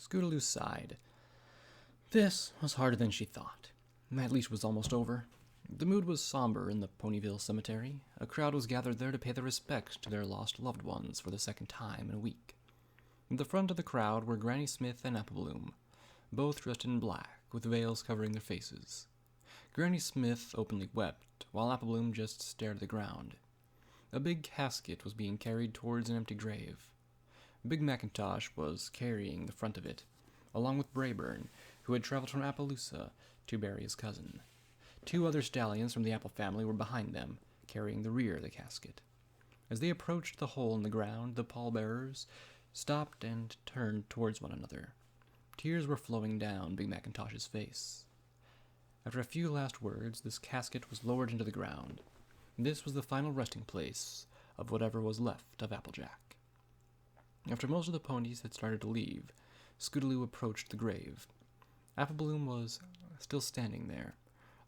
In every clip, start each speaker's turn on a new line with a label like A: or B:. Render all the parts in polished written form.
A: Scootaloo sighed. This was harder than she thought. At least it was almost over. The mood was somber in the Ponyville Cemetery. A crowd was gathered there to pay their respects to their lost loved ones for the second time in a week. In the front of the crowd were Granny Smith and Apple Bloom, both dressed in black, with veils covering their faces. Granny Smith openly wept, while Apple Bloom just stared at the ground. A big casket was being carried towards an empty grave. Big Macintosh was carrying the front of it, along with Brayburn, who had traveled from Appaloosa to bury his cousin. 2 other stallions from the Apple family were behind them, carrying the rear of the casket. As they approached the hole in the ground, the pallbearers stopped and turned towards one another. Tears were flowing down Big Macintosh's face. After a few last words, this casket was lowered into the ground. This was the final resting place of whatever was left of Applejack. After most of the ponies had started to leave, Scootaloo approached the grave. Apple Bloom was still standing there,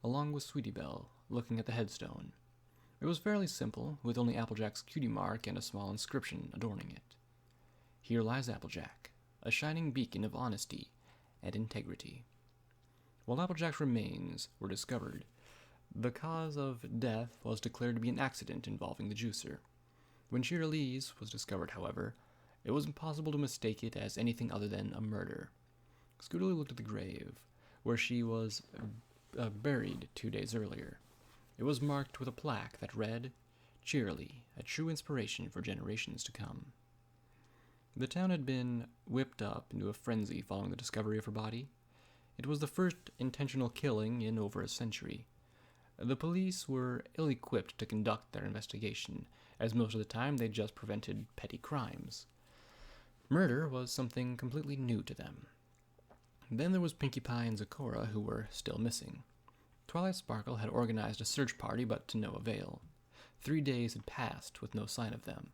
A: along with Sweetie Belle, looking at the headstone. It was fairly simple, with only Applejack's cutie mark and a small inscription adorning it. Here lies Applejack, a shining beacon of honesty and integrity. While Applejack's remains were discovered, the cause of death was declared to be an accident involving the juicer. When she release was discovered, however, it was impossible to mistake it as anything other than a murder. Scootaloo looked at the grave, where she was buried 2 days earlier. It was marked with a plaque that read, "Cheerily, a true inspiration for generations to come." The town had been whipped up into a frenzy following the discovery of her body. It was the first intentional killing in over a century. The police were ill-equipped to conduct their investigation, as most of the time they just prevented petty crimes. Murder was something completely new to them. Then there was Pinkie Pie and Zecora, who were still missing. Twilight Sparkle had organized a search party, but to no avail. 3 days had passed with no sign of them.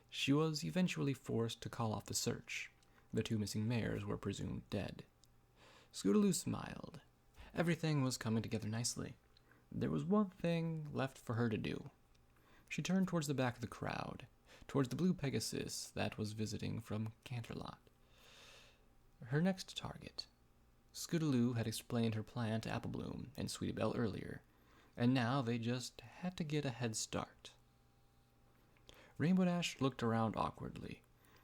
A: She was eventually forced to call off the search. The 2 missing mares were presumed dead. Scootaloo smiled. Everything was coming together nicely. There was one thing left for her to do. She turned towards the back of the crowd, towards the blue Pegasus that was visiting from Canterlot. Her next target. Scootaloo had explained her plan to Apple Bloom and Sweetie Belle earlier, and now they just had to get a head start. Rainbow Dash looked around awkwardly.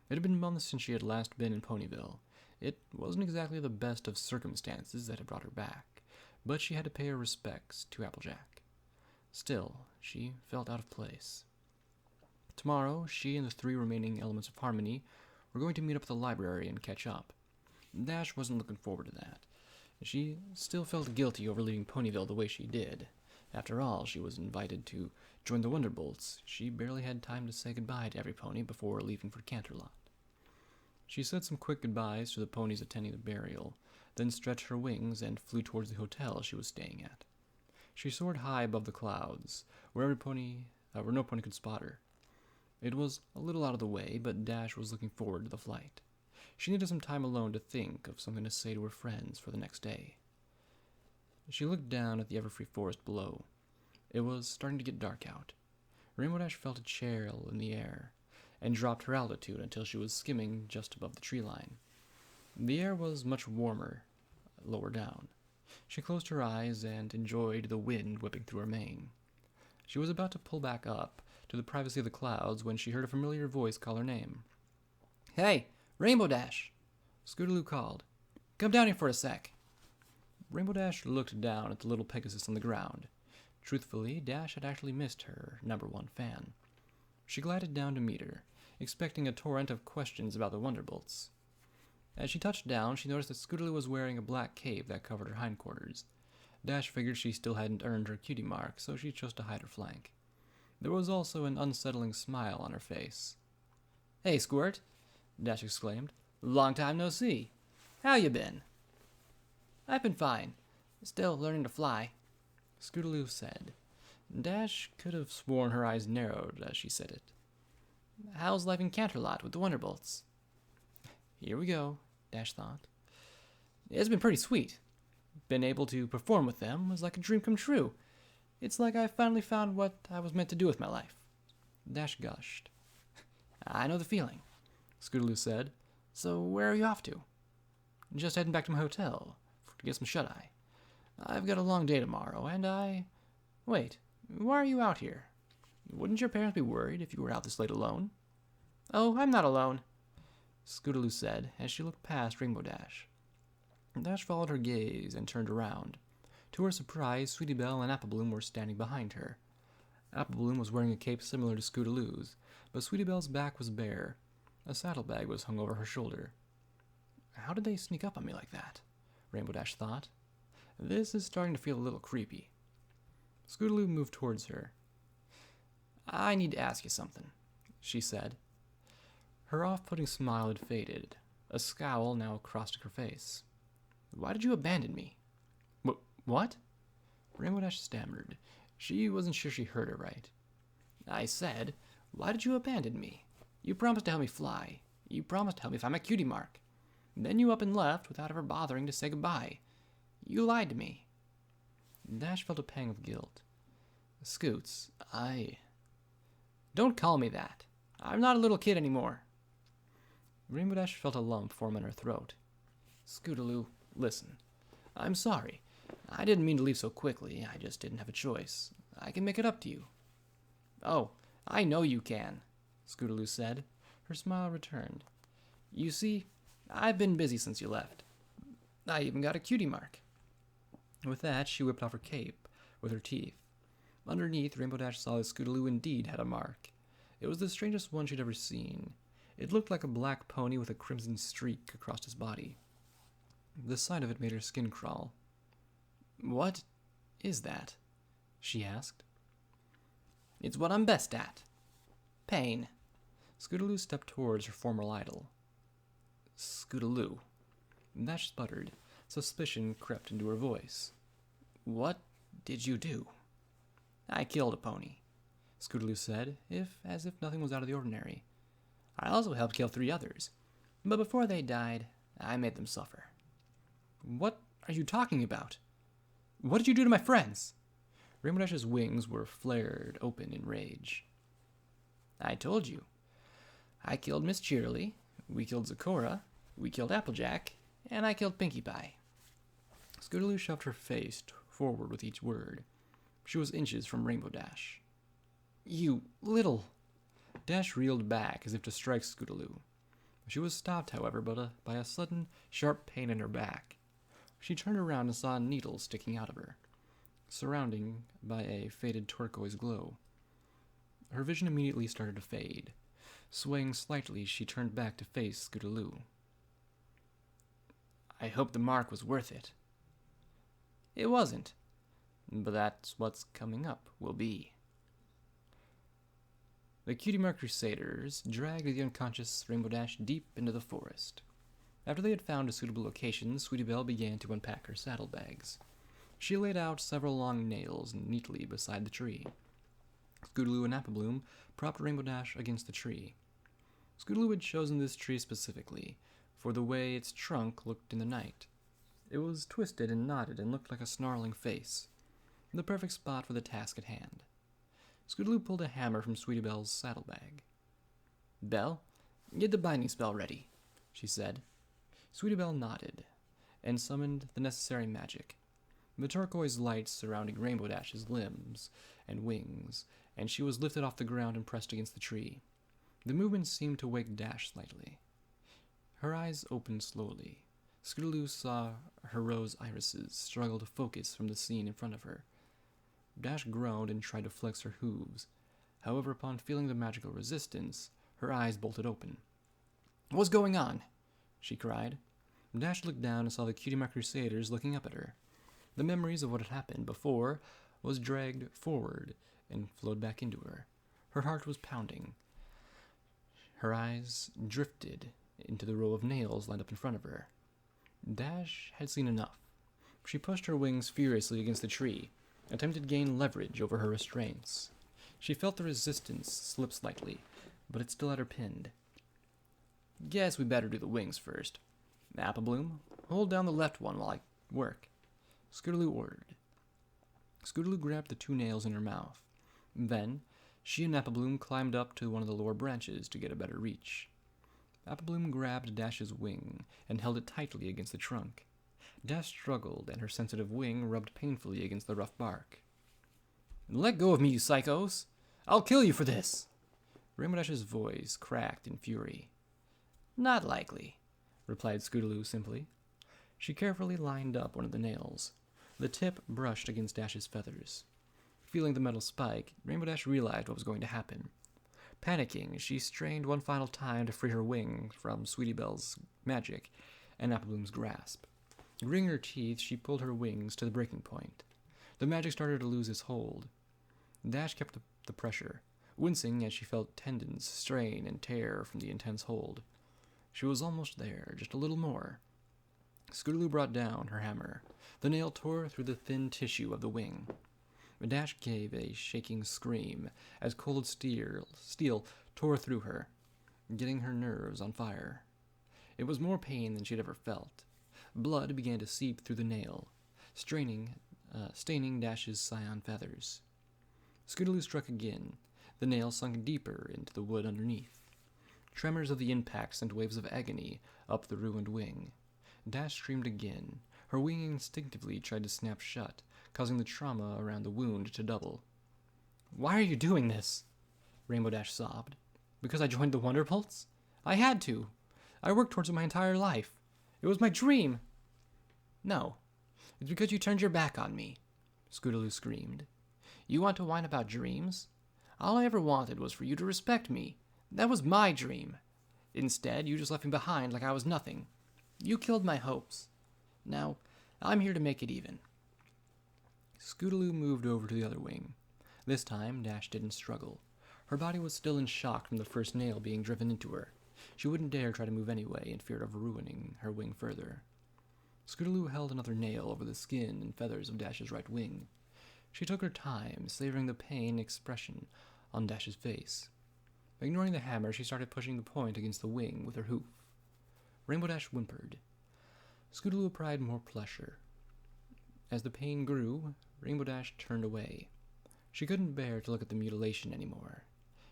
A: It had been months since she had last been in Ponyville. It wasn't exactly the best of circumstances that had brought her back, but she had to pay her respects to Applejack. Still, she felt out of place. Tomorrow, she and the 3 remaining elements of Harmony were going to meet up at the library and catch up. Dash wasn't looking forward to that. She still felt guilty over leaving Ponyville the way she did. After all, she was invited to join the Wonderbolts. She barely had time to say goodbye to every pony before leaving for Canterlot. She said some quick goodbyes to the ponies attending the burial, then stretched her wings and flew towards the hotel she was staying at. She soared high above the clouds, where no pony could spot her. It was a little out of the way, but Dash was looking forward to the flight. She needed some time alone to think of something to say to her friends for the next day. She looked down at the everfree forest below. It was starting to get dark out. Rainbow Dash felt a chill in the air, and dropped her altitude until she was skimming just above the tree line. The air was much warmer lower down. She closed her eyes and enjoyed the wind whipping through her mane. She was about to pull back up to the privacy of the clouds when she heard a familiar voice call her name. "Hey, Rainbow Dash!" Scootaloo called. "Come down here for a sec." Rainbow Dash looked down at the little Pegasus on the ground. Truthfully, Dash had actually missed her #1 fan. She glided down to meet her, expecting a torrent of questions about the Wonderbolts. As she touched down, she noticed that Scootaloo was wearing a black cape that covered her hindquarters. Dash figured she still hadn't earned her cutie mark, so she chose to hide her flank. There was also an unsettling smile on her face. "Hey, Squirt!" Dash exclaimed. "Long time no see. How you been?" "I've been fine. Still learning to fly," Scootaloo said. Dash could have sworn her eyes narrowed as she said it. "How's life in Canterlot with the Wonderbolts?" Here we go, Dash thought. "It's been pretty sweet. Been able to perform with them was like a dream come true. It's like I finally found what I was meant to do with my life." Dash gushed. "I know the feeling," Scootaloo said. "So where are you off to?" Just heading back to my hotel to get some shut-eye. I've got a long day tomorrow, and Wait, why are you out here? Wouldn't your parents be worried if you were out this late alone? Oh, I'm not alone, Scootaloo said as she looked past Rainbow Dash. Dash followed her gaze and turned around. To her surprise, Sweetie Belle and Apple Bloom were standing behind her. Apple Bloom was wearing a cape similar to Scootaloo's, but Sweetie Belle's back was bare. A saddlebag was hung over her shoulder. How did they sneak up on me like that? Rainbow Dash thought. This is starting to feel a little creepy. Scootaloo moved towards her. I need to ask you something, she said. Her off-putting smile had faded. A scowl now crossed her face. Why did you abandon me? What? Rainbow Dash stammered. She wasn't sure she heard it right. I said, why did you abandon me? You promised to help me fly. You promised to help me find my cutie mark. Then you up and left without ever bothering to say goodbye. You lied to me. Dash felt a pang of guilt. Scoots, Don't call me that. I'm not a little kid anymore. Rainbow Dash felt a lump form in her throat. Scootaloo, listen. I'm sorry. I didn't mean to leave so quickly. I just didn't have a choice. I can make it up to you. Oh, I know you can, Scootaloo said. Her smile returned. You see, I've been busy since you left. I even got a cutie mark. With that, she whipped off her cape with her teeth. Underneath, Rainbow Dash saw that Scootaloo indeed had a mark. It was the strangest one she'd ever seen. It looked like a black pony with a crimson streak across his body. The sight of it made her skin crawl. What is that? She asked. It's what I'm best at. Pain. Scootaloo stepped towards her former idol. Scootaloo. Dash sputtered. Suspicion crept into her voice. What did you do? I killed a pony, Scootaloo said, as if nothing was out of the ordinary. I also helped kill 3 others, but before they died, I made them suffer. What are you talking about? What did you do to my friends? Rainbow Dash's wings were flared open in rage. I told you. I killed Miss Cheerily, we killed Zecora, we killed Applejack, and I killed Pinkie Pie. Scootaloo shoved her face forward with each word. She was inches from Rainbow Dash. You little... Dash reeled back as if to strike Scootaloo. She was stopped, however, by a sudden, sharp pain in her back. She turned around and saw a needle sticking out of her, surrounding by a faded turquoise glow. Her vision immediately started to fade. Swaying slightly, she turned back to face Scootaloo. I hope the mark was worth it. It wasn't, but that's what's coming up will be. The Cutie Mark Crusaders dragged the unconscious Rainbow Dash deep into the forest. After they had found a suitable location, Sweetie Belle began to unpack her saddlebags. She laid out several long nails neatly beside the tree. Scootaloo and Apple Bloom propped Rainbow Dash against the tree. Scootaloo had chosen this tree specifically for the way its trunk looked in the night. It was twisted and knotted and looked like a snarling face, the perfect spot for the task at hand. Scootaloo pulled a hammer from Sweetie Belle's saddlebag. Belle, get the binding spell ready, she said. Sweetie Belle nodded and summoned the necessary magic. The turquoise light surrounding Rainbow Dash's limbs and wings, and she was lifted off the ground and pressed against the tree. The movement seemed to wake Dash slightly. Her eyes opened slowly. Scootaloo saw her rose irises struggle to focus from the scene in front of her. Dash groaned and tried to flex her hooves. However, upon feeling the magical resistance, her eyes bolted open. What's going on? She cried. Dash looked down and saw the Cutie Mark Crusaders looking up at her. The memories of what had happened before was dragged forward and flowed back into her. Her heart was pounding. Her eyes drifted into the row of nails lined up in front of her. Dash had seen enough. She pushed her wings furiously against the tree, attempted to gain leverage over her restraints. She felt the resistance slip slightly, but it still had her pinned. Guess we better do the wings first. Apple Bloom, hold down the left one while I work, Scootaloo ordered. Scootaloo grabbed the 2 nails in her mouth. Then, she and Apple Bloom climbed up to one of the lower branches to get a better reach. Applebloom grabbed Dash's wing and held it tightly against the trunk. Dash struggled, and her sensitive wing rubbed painfully against the rough bark. "Let go of me, you psychos! I'll kill you for this!" Rainbow Dash's voice cracked in fury. "Not likely," replied Scootaloo simply. She carefully lined up one of the nails. The tip brushed against Dash's feathers. Feeling the metal spike, Rainbow Dash realized what was going to happen. Panicking, she strained one final time to free her wing from Sweetie Belle's magic and Applebloom's grasp. Gritting her teeth, she pulled her wings to the breaking point. The magic started to lose its hold. Dash kept the pressure, wincing as she felt tendons strain and tear from the intense hold. She was almost there, just a little more. Scootaloo brought down her hammer. The nail tore through the thin tissue of the wing. Dash gave a shaking scream as cold steel tore through her, getting her nerves on fire. It was more pain than she'd ever felt. Blood began to seep through the nail, staining Dash's scion feathers. Scootaloo struck again. The nail sunk deeper into the wood underneath. Tremors of the impact sent waves of agony up the ruined wing. Dash screamed again. Her wing instinctively tried to snap shut, causing the trauma around the wound to double. "Why are you doing this?" Rainbow Dash sobbed. "Because I joined the Wonderbolts? I had to. I worked towards it my entire life. It was my dream." "No, it's because you turned your back on me," Scootaloo screamed. "You want to whine about dreams? All I ever wanted was for you to respect me. That was my dream. Instead, you just left me behind like I was nothing. You killed my hopes. Now, I'm here to make it even." Scootaloo moved over to the other wing. This time, Dash didn't struggle. Her body was still in shock from the first nail being driven into her. She wouldn't dare try to move anyway in fear of ruining her wing further. Scootaloo held another nail over the skin and feathers of Dash's right wing. She took her time, savoring the pain expression on Dash's face. Ignoring the hammer, she started pushing the point against the wing with her hoof. Rainbow Dash whimpered. Scootaloo applied more pressure. As the pain grew, Rainbow Dash turned away. She couldn't bear to look at the mutilation anymore.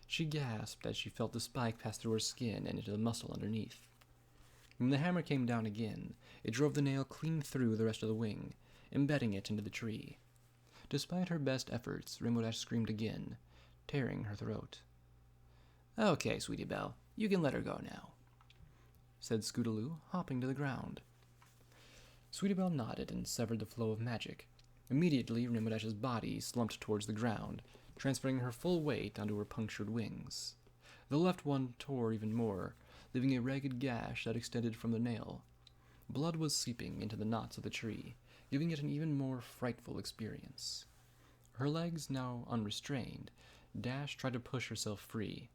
A: She gasped as she felt the spike pass through her skin and into the muscle underneath. When the hammer came down again, it drove the nail clean through the rest of the wing, embedding it into the tree. Despite her best efforts, Rainbow Dash screamed again, tearing her throat. "Okay, Sweetie Belle, you can let her go now," said Scootaloo, hopping to the ground. Sweetie Belle nodded and severed the flow of magic. Immediately, Rainbow Dash's body slumped towards the ground, transferring her full weight onto her punctured wings. The left one tore even more, leaving a ragged gash that extended from the nail. Blood was seeping into the knots of the tree, giving it an even more frightful experience. Her legs now unrestrained, Dash tried to push herself free.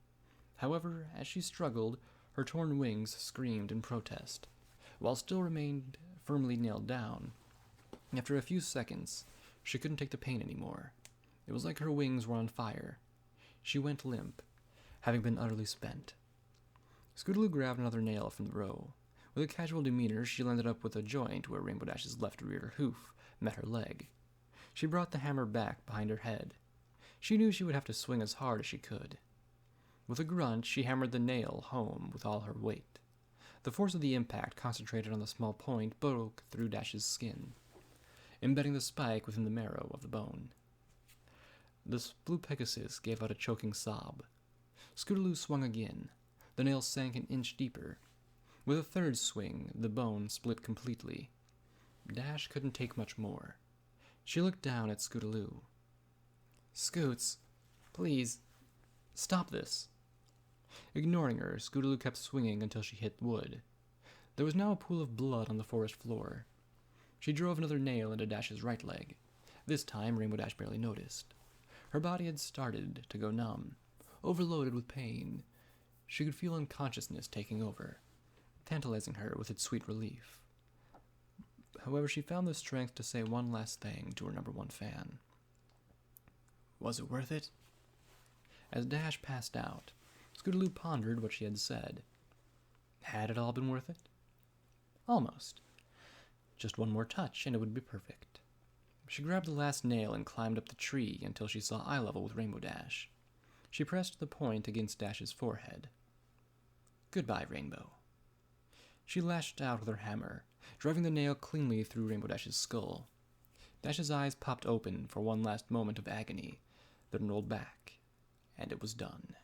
A: However, as she struggled, her torn wings screamed in protest. While still remained firmly nailed down, after a few seconds, she couldn't take the pain anymore. It was like her wings were on fire. She went limp, having been utterly spent. Scootaloo grabbed another nail from the row. With a casual demeanor, she landed up with a joint where Rainbow Dash's left rear hoof met her leg. She brought the hammer back behind her head. She knew she would have to swing as hard as she could. With a grunt, she hammered the nail home with all her weight. The force of the impact, concentrated on the small point, broke through Dash's skin, embedding the spike within the marrow of the bone. The blue Pegasus gave out a choking sob. Scootaloo swung again. The nail sank an inch deeper. With a third swing, the bone split completely. Dash couldn't take much more. She looked down at Scootaloo. "Scoots, please, stop this." Ignoring her, Scootaloo kept swinging until she hit wood. There was now a pool of blood on the forest floor. She drove another nail into Dash's right leg. This time, Rainbow Dash barely noticed. Her body had started to go numb, overloaded with pain. She could feel unconsciousness taking over, tantalizing her with its sweet relief. However, she found the strength to say one last thing to her number one fan. "Was it worth it?" As Dash passed out, Scootaloo pondered what she had said. Had it all been worth it? Almost. Just one more touch, and it would be perfect. She grabbed the last nail and climbed up the tree until she saw eye level with Rainbow Dash. She pressed the point against Dash's forehead. Goodbye, Rainbow. She lashed out with her hammer, driving the nail cleanly through Rainbow Dash's skull. Dash's eyes popped open for one last moment of agony, then rolled back, and it was done.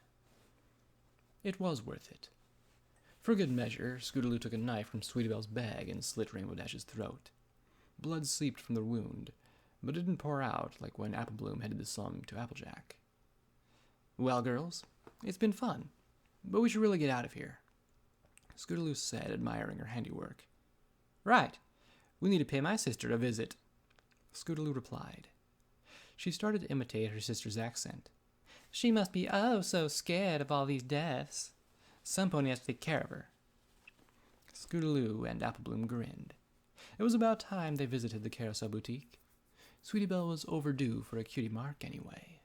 A: It was worth it. For good measure, Scootaloo took a knife from Sweetie Belle's bag and slit Rainbow Dash's throat. Blood seeped from the wound, but it didn't pour out like when Apple Bloom headed the sum to Applejack. Well, girls, it's been fun, but we should really get out of here, Scootaloo said, admiring her handiwork. Right. We need to pay my sister a visit, Scootaloo replied. She started to imitate her sister's accent. She must be oh so scared of all these deaths. Some pony has to take care of her. Scootaloo and Apple Bloom grinned. It was about time they visited the Carousel Boutique. Sweetie Belle was overdue for a cutie mark anyway.